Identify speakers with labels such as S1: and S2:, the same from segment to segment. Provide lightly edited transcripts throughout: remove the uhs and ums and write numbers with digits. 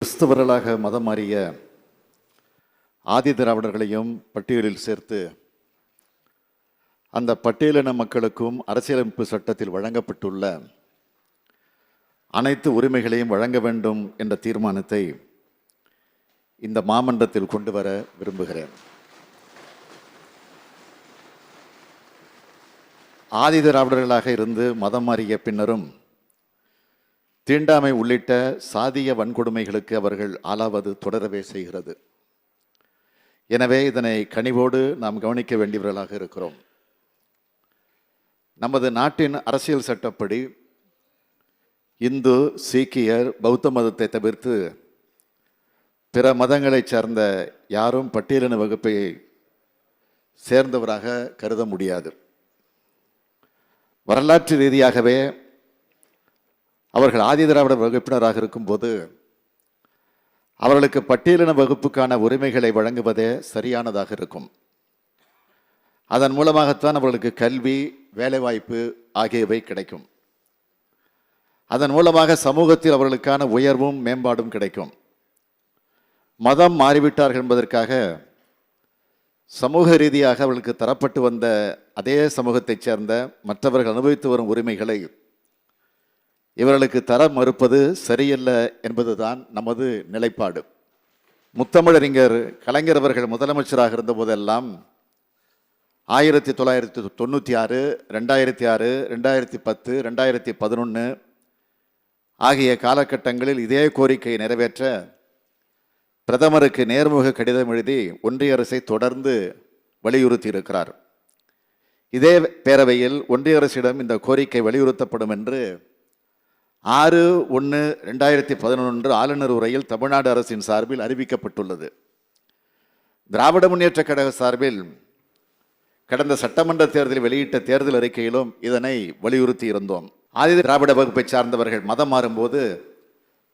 S1: கிறிஸ்தவர்களாக மதம் மாறிய ஆதி திராவிடர்களையும் பட்டியலில் சேர்த்து அந்த பட்டியலின மக்களுக்கும் அரசியலமைப்பு சட்டத்தில் வழங்கப்பட்டுள்ள அனைத்து உரிமைகளையும் வழங்க வேண்டும் என்ற தீர்மானத்தை இந்த மாமன்றத்தில் கொண்டு வர விரும்புகிறேன். ஆதி திராவிடர்களாக இருந்து மதம் மாறிய பின்னரும் தீண்டாமை உள்ளிட்ட சாதிய வன்கொடுமைகளுக்கு அவர்கள் ஆளாவது தொடரவே செய்கிறது. எனவே இதனை கனிவோடு நாம் கவனிக்க வேண்டியவர்களாக இருக்கிறோம். நமது நாட்டின் அரசியல் சட்டப்படி இந்து, சீக்கியர், பௌத்த மதத்தை தவிர்த்து பிற மதங்களைச் சார்ந்த யாரும் பட்டியலின வகுப்பை சேர்ந்தவராக கருத முடியாது. வரலாற்று ரீதியாகவே அவர்கள் ஆதி திராவிட வகுப்பினராக இருக்கும்போது அவர்களுக்கு பட்டியலின வகுப்புக்கான உரிமைகளை வழங்குவதே சரியானதாக இருக்கும். அதன் மூலமாகத்தான் அவர்களுக்கு கல்வி, வேலைவாய்ப்பு ஆகியவை கிடைக்கும். அதன் மூலமாக சமூகத்தில் அவர்களுக்கான உயர்வும் மேம்பாடும் கிடைக்கும். மதம் மாறிவிட்டார்கள் என்பதற்காக சமூக ரீதியாக அவர்களுக்கு தரப்பட்டு வந்த அதே சமூகத்தைச் சேர்ந்த மற்றவர்கள் அனுபவித்து வரும் உரிமைகளை இவர்களுக்கு தர மறுப்பது சரியல்ல என்பதுதான் நமது நிலைப்பாடு. முத்தமிழறிஞர் கலைஞர் அவர்கள் முதலமைச்சராக இருந்த போதெல்லாம் 1996, 2006, 2010, 2011 ஆகிய காலகட்டங்களில் இதே கோரிக்கையை நிறைவேற்ற பிரதமருக்கு நேர்முக கடிதம் எழுதி ஒன்றிய அரசை தொடர்ந்து வலியுறுத்தி இருக்கிறார். இதே பேரவையில் ஒன்றிய அரசிடம் இந்த கோரிக்கை வலியுறுத்தப்படும் என்று 6/1/2011 ஆளுநர் உரையில் தமிழ்நாடு அரசின் சார்பில் அறிவிக்கப்பட்டுள்ளது. திராவிட முன்னேற்ற கழக சார்பில் கடந்த சட்டமன்ற தேர்தலில் வெளியிட்ட தேர்தல் அறிக்கையிலும் இதனை வலியுறுத்தி இருந்தோம். ஆதி திராவிட வகுப்பை சார்ந்தவர்கள் மதம் மாறும்போது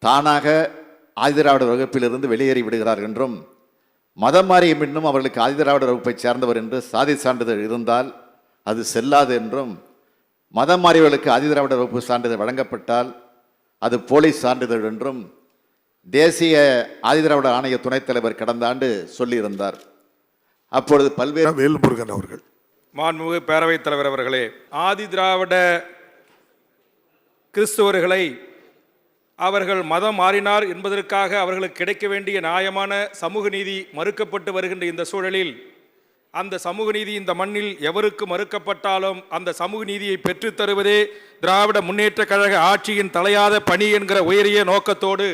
S1: தானாக ஆதி திராவிட வகுப்பிலிருந்து வெளியேறி விடுகிறார் என்றும், மதம் மாறிய பின்னும் அவர்களுக்கு ஆதி திராவிட வகுப்பை சேர்ந்தவர் என்று சாதி சான்றிதழ் இருந்தால் அது செல்லாது என்றும், மதம் மாறியவர்களுக்கு ஆதி திராவிட வகுப்பு சான்றிதழ் வழங்கப்பட்டால் அது போலி சான்றிதழ் என்றும் தேசிய ஆதி திராவிட ஆணைய துணைத் தலைவர் கடந்த ஆண்டு சொல்லியிருந்தார். அப்பொழுது பல்வேறு
S2: வேல்முருகன் அவர்கள்,
S3: மாண்புமிகு பேரவைத் தலைவர் அவர்களே, ஆதி திராவிட கிறிஸ்தவர்களை அவர்கள் மதம் மாறினார் என்பதற்காக அவர்களுக்கு கிடைக்க வேண்டிய நியாயமான சமூக நீதி மறுக்கப்பட்டு வருகின்ற இந்த சூழலில், அந்த சமூக நீதி இந்த மண்ணில் எவருக்கு மறுக்கப்பட்டாலும் அந்த சமூக நீதியை பெற்றுத் தருவதே திராவிட முன்னேற்ற கழக ஆட்சியின் தலையாத பணி என்கிற உயரிய நோக்கத்தோடு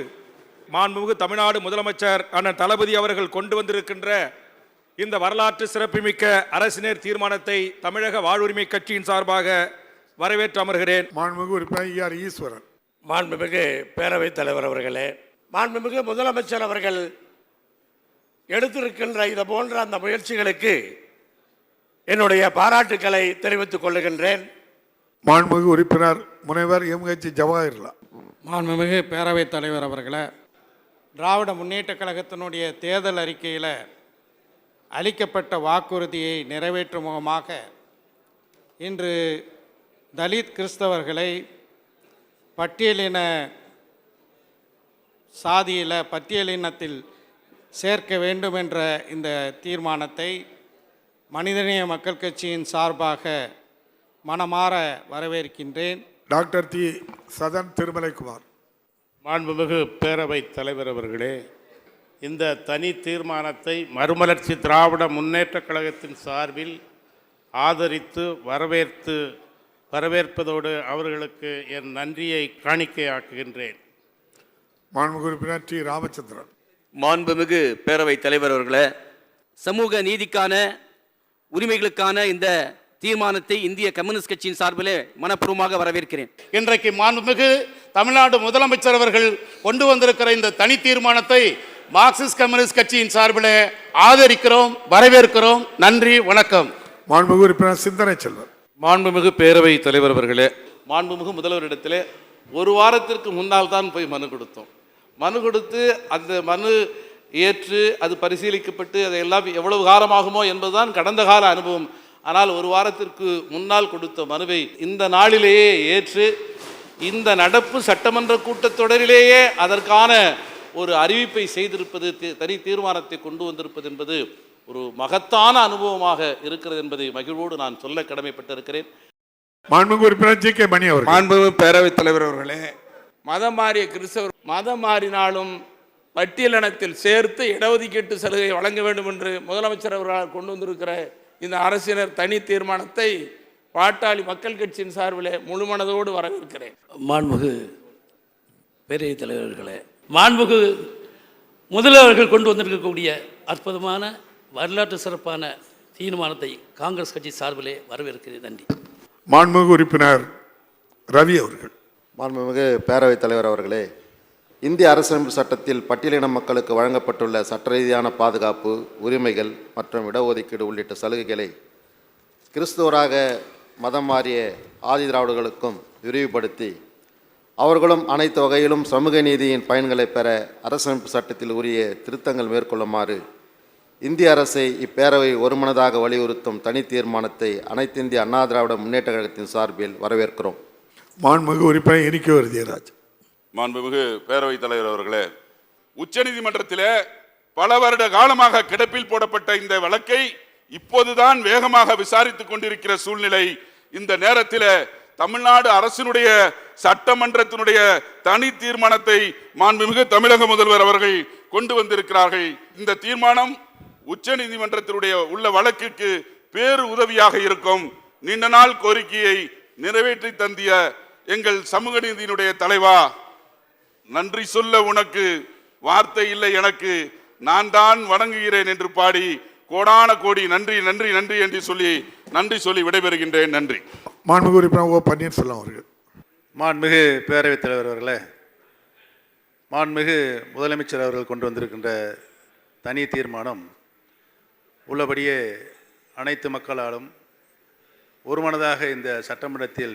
S3: மாண்புமிகு தமிழ்நாடு முதலமைச்சர் அண்ணன் தளபதி அவர்கள் கொண்டு வந்திருக்கின்ற இந்த வரலாற்று சிறப்புமிக்க அரசினர் தீர்மானத்தை தமிழக வாழ்வுரிமை கட்சியின் சார்பாக வரவேற்று அமர்கிறேன்.
S2: மாண்புமிகு உறுப்பினர் ஈஸ்வரன்.
S4: மாண்புமிகு பேரவைத் தலைவர் அவர்களே, மாண்புமிகு முதலமைச்சர் அவர்கள் எடுத்திருக்கின்ற இது போன்ற அந்த முயற்சிகளுக்கு என்னுடைய பாராட்டுக்களை தெரிவித்துக் கொள்ளுகின்றேன்.
S2: மாண்புமிகு உறுப்பினர் முனைவர் MH ஜவாஹிர்லால்.
S5: மாண்புமிகு பேரவைத் தலைவர் அவர்களே, திராவிட முன்னேற்ற கழகத்தினுடைய தேர்தல் அறிக்கையில் அளிக்கப்பட்ட வாக்குறுதியை நிறைவேற்றும் முகமாக இன்று தலித் கிறிஸ்தவர்களை பட்டியலின சாதியில் பட்டியலினத்தில் சேர்க்க வேண்டும் என்ற இந்த தீர்மானத்தை மனிதநேய மக்கள் கட்சியின் சார்பாக மனமாற வரவேற்கின்றேன்.
S2: டாக்டர் தி. சதன் திருமலைக்குமார்.
S6: மாண்புமிகு பேரவைத் தலைவர் அவர்களே, இந்த தனி தீர்மானத்தை மறுமலர்ச்சி திராவிட முன்னேற்ற கழகத்தின் சார்பில் ஆதரித்து வரவேற்பதோடு அவர்களுக்கு என் நன்றியை காணிக்கையாக்குகின்றேன்.
S2: மாண்புமிகு உறுப்பினர் டி. ராமச்சந்திரன்.
S7: மாண்புமிகு பேரவைத் தலைவர் அவர்களே, சமூக நீதிக்கான உரிமைகளுக்கான இந்த தீர்மானத்தை இந்திய கம்யூனிஸ்ட் கட்சியின் சார்பிலே மனப்பூர்வமாக வரவேற்கிறேன்.
S6: இன்றைக்கு மாண்புமிகு தமிழ்நாடு முதலமைச்சர் அவர்கள் கொண்டு வந்திருக்கிற இந்த தனி தீர்மானத்தை மார்க்சிஸ்ட் கம்யூனிஸ்ட் கட்சியின் சார்பிலே ஆதரிக்கிறோம், வரவேற்கிறோம். நன்றி, வணக்கம்.
S2: மாண்புமிகு உறுப்பினர் சிந்தனை செல்வர்.
S3: மாண்புமிகு பேரவைத் தலைவர் அவர்களே,
S8: மாண்புமிகு முதல்வரிடத்திலே ஒரு வாரத்திற்கு முன்னால் தான் போய் மனு கொடுத்தோம். மனு கொடுத்து அந்த மனு ஏற்று அது பரிசீலிக்கப்பட்டு அதையெல்லாம் எவ்வளவு காலமாகுமோ என்பதுதான் கடந்த கால அனுபவம். ஆனால் ஒரு வாரத்திற்கு முன்னால் கொடுத்த மனுவை இந்த நாளிலேயே ஏற்று இந்த நடப்பு சட்டமன்ற கூட்டத்தொடரிலேயே அதற்கான ஒரு அறிவிப்பை செய்திருப்பது, தனி தீர்மானத்தை கொண்டு வந்திருப்பது என்பது ஒரு மகத்தான அனுபவமாக இருக்கிறது என்பதை மகிழ்வோடு நான் சொல்ல கடமைப்பட்டிருக்கிறேன்.
S2: மாண்புமிகு உறுப்பினர் ஜி கே மணி அவர்கள்.
S9: மாண்புமிகு பேரவைத் தலைவர் அவர்களே, மதம் மாறிய கிறிஸ்தவர் மதம் மாறினாலும் பட்டியலினத்தில் சேர்த்து இடஒதுக்கீட்டு சலுகை வழங்க வேண்டும் என்று முதலமைச்சர் அவர்களால் கொண்டு வந்திருக்கிற இந்த அரசினர் தனி தீர்மானத்தை பாட்டாளி மக்கள் கட்சியின் சார்பில் முழுமனதோடு வரவேற்கிறேன்.
S10: மாண்புமிகு பேரவைத் தலைவர்களே, மாண்புமிகு முதல்வர்கள் கொண்டு வந்திருக்கக்கூடிய அற்புதமான வரலாற்று சிறப்பான தீர்மானத்தை காங்கிரஸ் கட்சி சார்பிலே வரவேற்கிறேன். நன்றி.
S2: மாண்புமிகு உறுப்பினர் ரவி அவர்கள்.
S11: மாண்புமிகு பேரவைத் தலைவர் அவர்களே, இந்திய அரசியலமைப்பு சட்டத்தில் பட்டியலின மக்களுக்கு வழங்கப்பட்டுள்ள சட்ட ரீதியான பாதுகாப்பு, உரிமைகள் மற்றும் இடஒதுக்கீடு உள்ளிட்ட சலுகைகளை கிறிஸ்துவராக மதம் மாறிய ஆதி திராவிடர்களுக்கும் விரிவுபடுத்தி அவர்களும் அனைத்து வகையிலும் சமூக நீதியின் பயன்களை பெற அரசியலமைப்பு சட்டத்தில் உரிய திருத்தங்கள் மேற்கொள்ளுமாறு இந்திய அரசை இப்பேரவை ஒருமனதாக வலியுறுத்தும் தனி தீர்மானத்தை அனைத்து இந்திய அண்ணா திராவிட முன்னேற்ற கழகத்தின் சார்பில் வரவேற்கிறோம்.
S2: மாண்புமிகு உறுப்பினர் இனிக்கோ விருதியராஜ்.
S12: மாண்புமிகு பேரவைத் தலைவர் அவர்களே, உச்சநீதிமன்றத்திலே பல வருட காலமாக கிடப்பில் போடப்பட்ட இந்த வழக்கை இப்போதுதான் வேகமாக விசாரித்துக் கொண்டிருக்கிற சூழ்நிலை. இந்த நேரத்தில் தமிழ்நாடு அரசினுடைய சட்டமன்றத்தினுடைய தனி தீர்மானத்தை மாண்புமிகு தமிழக முதல்வர் அவர்கள் கொண்டு வந்திருக்கிறார்கள். இந்த தீர்மானம் உச்சநீதிமன்றத்தினுடைய உள்ள வழக்கிற்கு பேரு உதவியாக இருக்கும். நீண்ட நாள் கோரிக்கையை நிறைவேற்றி தந்திய எங்கள் சமூக நீதியினுடைய தலைவா, நன்றி சொல்ல உனக்கு வார்த்தை இல்லை எனக்கு, நான் தான் வணங்குகிறேன் என்று பாடி கோடான கோடி நன்றி நன்றி நன்றி என்று நன்றி சொல்லி விடைபெறுகின்றேன். நன்றி.
S2: மாண்புமிகு உறுப்பினர் ஓ பன்னீர்செல்வம் அவர்கள்.
S13: மாண்புமிகு பேரவைத் தலைவர் அவர்களே, மாண்புமிகு முதலமைச்சர் அவர்கள் கொண்டு வந்திருக்கின்ற தனி தீர்மானம் உள்ளபடியே அனைத்து மக்களாலும் ஒருமனதாக இந்த சட்டமன்றத்தில்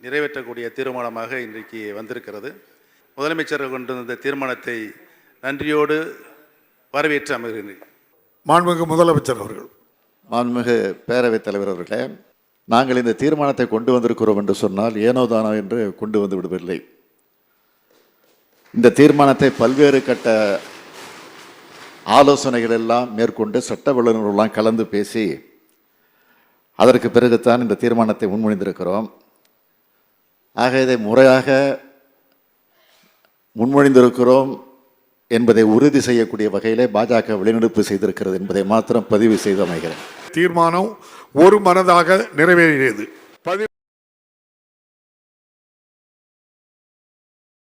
S13: நிறைவேற்றக்கூடிய தீர்மானமாக இன்றைக்கு வந்திருக்கிறது. முதலமைச்சர் கொண்டு வந்த தீர்மானத்தை நன்றியோடு வரவேற்று அமர்கிறேன்.
S2: மாண்புமிகு முதலமைச்சர் அவர்கள்.
S1: மாண்புமிகு பேரவைத் தலைவர் அவர்களே, நாங்கள் இந்த தீர்மானத்தை கொண்டு வந்திருக்கிறோம் என்று சொன்னால் ஏனோதானோ என்று கொண்டு வந்து விடுவதில்லை. இந்த தீர்மானத்தை பல்வேறு கட்ட ஆலோசனைகள் எல்லாம் மேற்கொண்டு சட்ட வல்லுநர்களெல்லாம் கலந்து பேசி அதற்கு பிறகுத்தான் இந்த தீர்மானத்தை முன்மொழிந்திருக்கிறோம். ஆக இதை முறையாக முன்மொழிந்திருக்கிறோம் என்பதை உறுதி செய்யக்கூடிய வகையிலே பாஜக வெளிநடப்பு செய்திருக்கிறது என்பதை மாத்திரம் பதிவு செய்து அமைகிறேன்.
S2: தீர்மானம் ஒரு மனதாக நிறைவேறியது.